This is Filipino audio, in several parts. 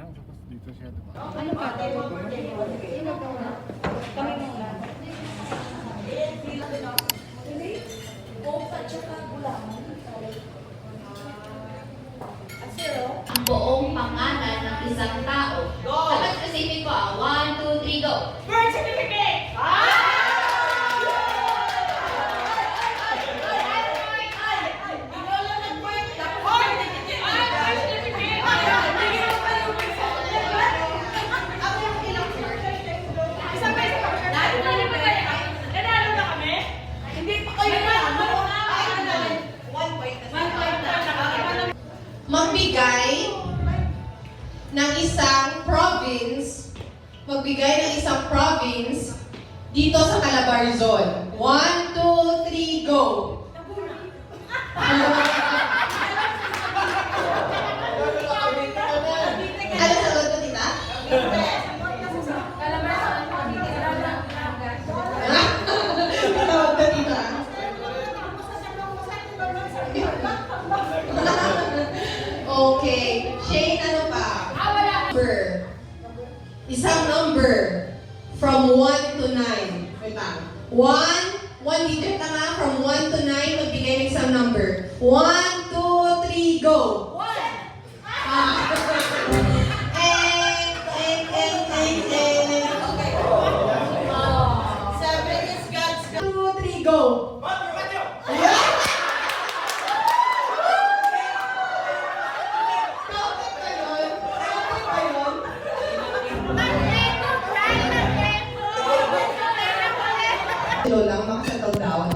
lang, tapos dito siya, diba? Ano ba? Kami muna. Ang buong pangalan ng isang tao. Dapat specific po ah. 1, 2, 3, go! Birth certificate! Magbigay ng isang province dito sa Calabarzon. 1, 2, 3, go! Ano sagot ko, tita? Tawag ka, tita? Okay. Shane, ano pa? Number. Isang number. From 1 to 9. Wait lang. 1 digit na nga. From 1 to 9, magbigay ng isang number. 1, 2, 3, go! 1! Ah. And. Okay. 7 is God's. 2, 3, go! Lola, makasettle down.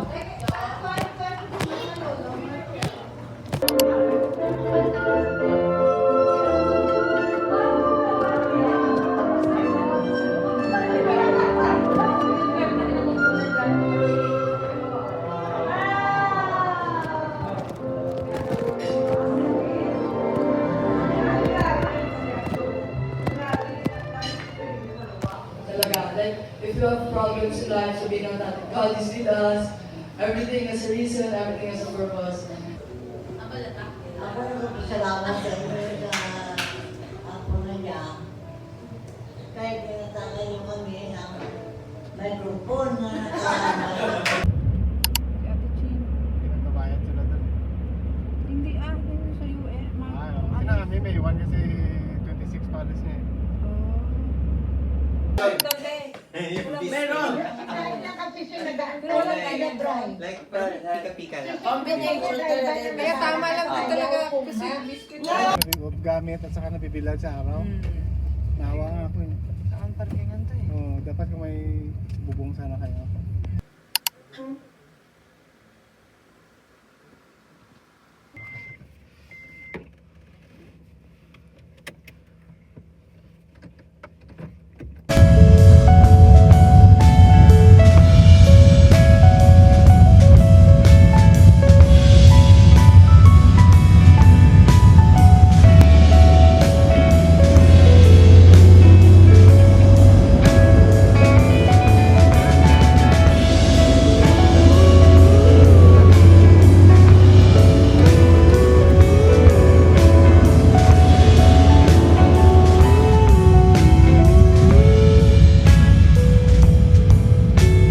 Talaga. Like, if you have problems in life, sabihin lang natin, God is with us. Everything has a reason, everything has a purpose. Ako nagpapasalamat sa inyo sa ako na niya. Kahit tinatangay niyo kami ng microphone na nakakalaman. Pinagbabayad sila doon. Hindi yung sa US. Sinami, may iwan kasi 26 palis niya eh. Meron! Like, pika-pika lang. Combination talaga. Kaya tama lang din talaga kasi biscuit na. Gamit at saka nabibilad sa araw. Nawa nga ako eh. Saan parkingan to eh? Oo, dapat kung may bubong sana kayo.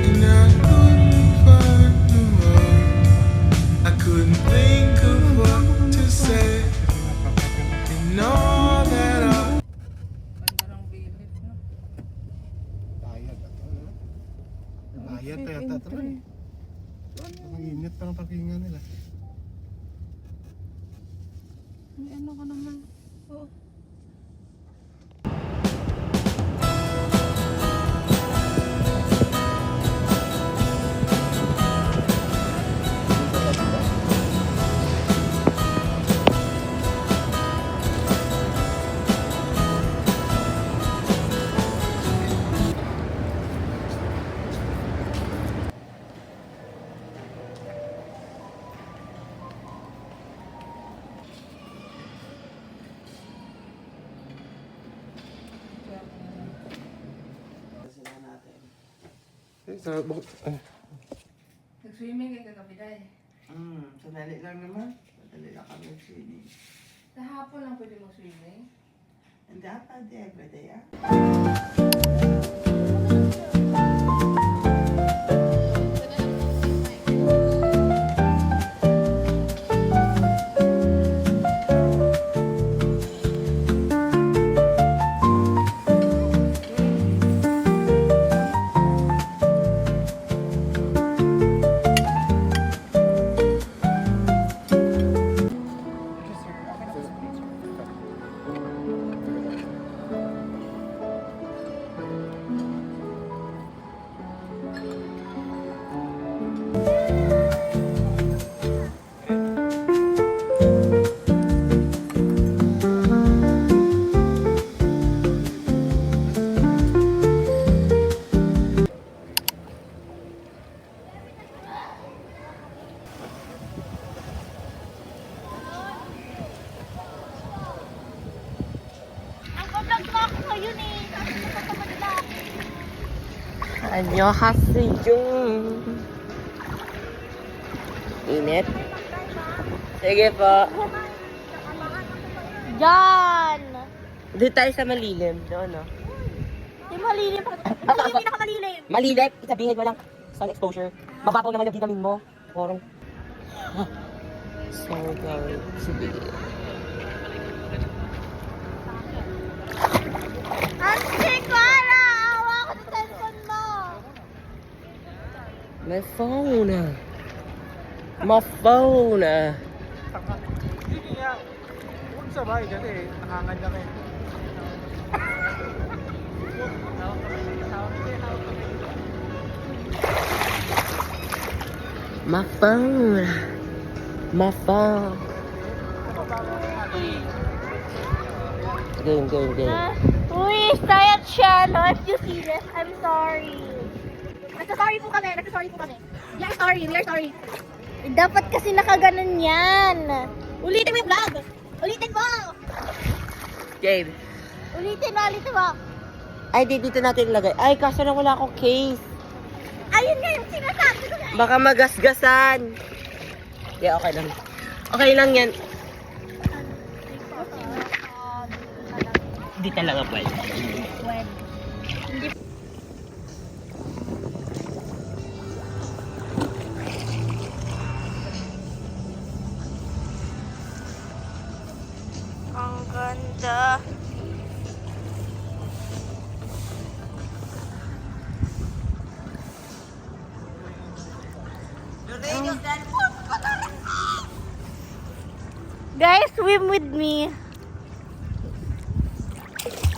And I couldn't find the word. I couldn't think of what to say. And all that I Ganda ng village, no? Bayad ito. Bayad pa yata ito. Ang init pa ng parkingan nila. May ano ka naman. Oo. Nag-swimming kay kagabi dahil. Sandali lang naman. Sandali lang kami nag-swimming. Kahapon lang pwede mag-swimming. Dapat everyday, ah. 안녕하세요. Init. Sige po. Diyan! Doon tayo sa malilim. Doon, no? Di malilim. Ito yung pinakamalilim. Malilim? Sabihin mo lang. Sun exposure. Mababaw naman yung vitamin mo. Parang... So, going to be... Ante ko, ala! Awa ko sa cellphone mo. My phone. My phone. Hindi niya. Huwag sabay kasi nakanganya ka eh. My phone. My phone. Game. Uy, sayat siya, no? If you see this, I'm sorry. Nagsasorry po kami. We are sorry. Dapat kasi nakaganon yan. Ulitin mo yung vlog. Ulitin mo. Game. Ulitin mo. Ay, dito natin ilagay. Ay, kaso na wala akong case. Ayun nga yung sinasabi ko. Baka magasgasan. Yeah, okay lang. Okay lang yan. Hindi talaga pwede. Ang ganda. Guys, swim with me.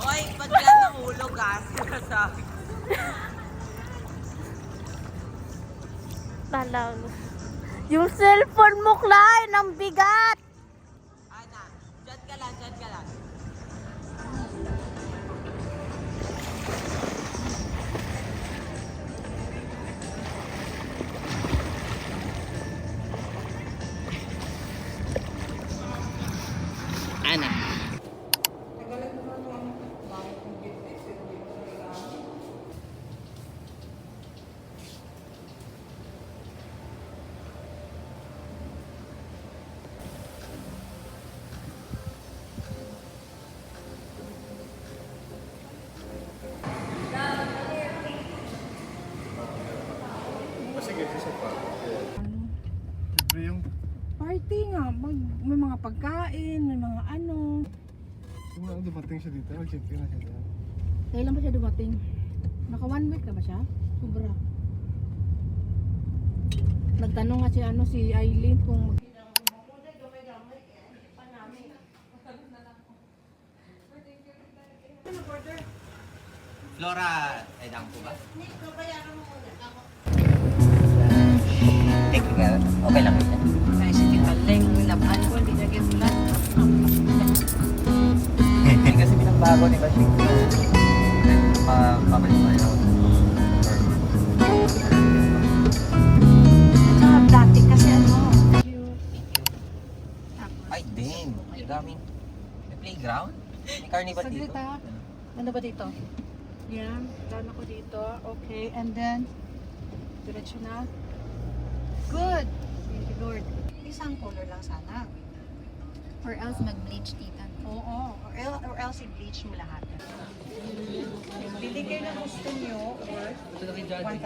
Hoy, pag yan nahulog, gas ka sa akin. Talag. Yung cellphone mo, Klein, ang bigat. Ana, dyan ka lang. Ana. Sige, isa pa. Libre yung... Party nga. May mga pagkain, may mga ano. Kung lang dumating siya dito, nag-check-in na siya dyan. Kailan ba siya dumating? Naka 1 week na ba siya? Sobra. Nagtanong nga si Eileen kung Flora, ay dang po ba? Technical. Okay lang ito. ay si Tita Leng, laban ko, hindi na gisulat. Hindi kasi pinagbago ni Bashing. Pabalik pa yun. Dati kasi ano. Ay, din. Ang daming... May playground? May carnival dito? Saglit ha. Ano ba dito? Yan. Daan ako dito. Okay. And then, diretso na. Good. Thank you, Lord. Isang color lang sana. Or else mag-bleach, tita. Oo. Or else i-bleach mo lahat. Pili kayo na gusto nyo or 1,000.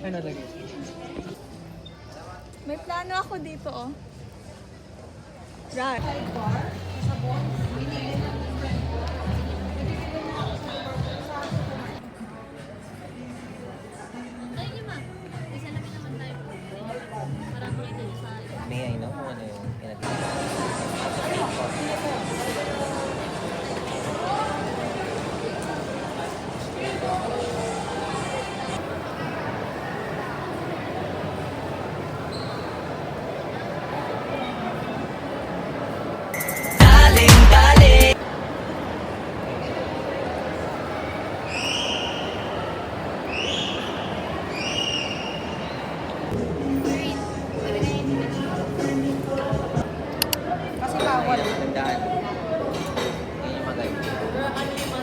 Ano lagi? May plano ako dito, oh. Right. May I know kung ano yung pinag-iwan? Kasi bawal. Tandaan. Yun yung maganda.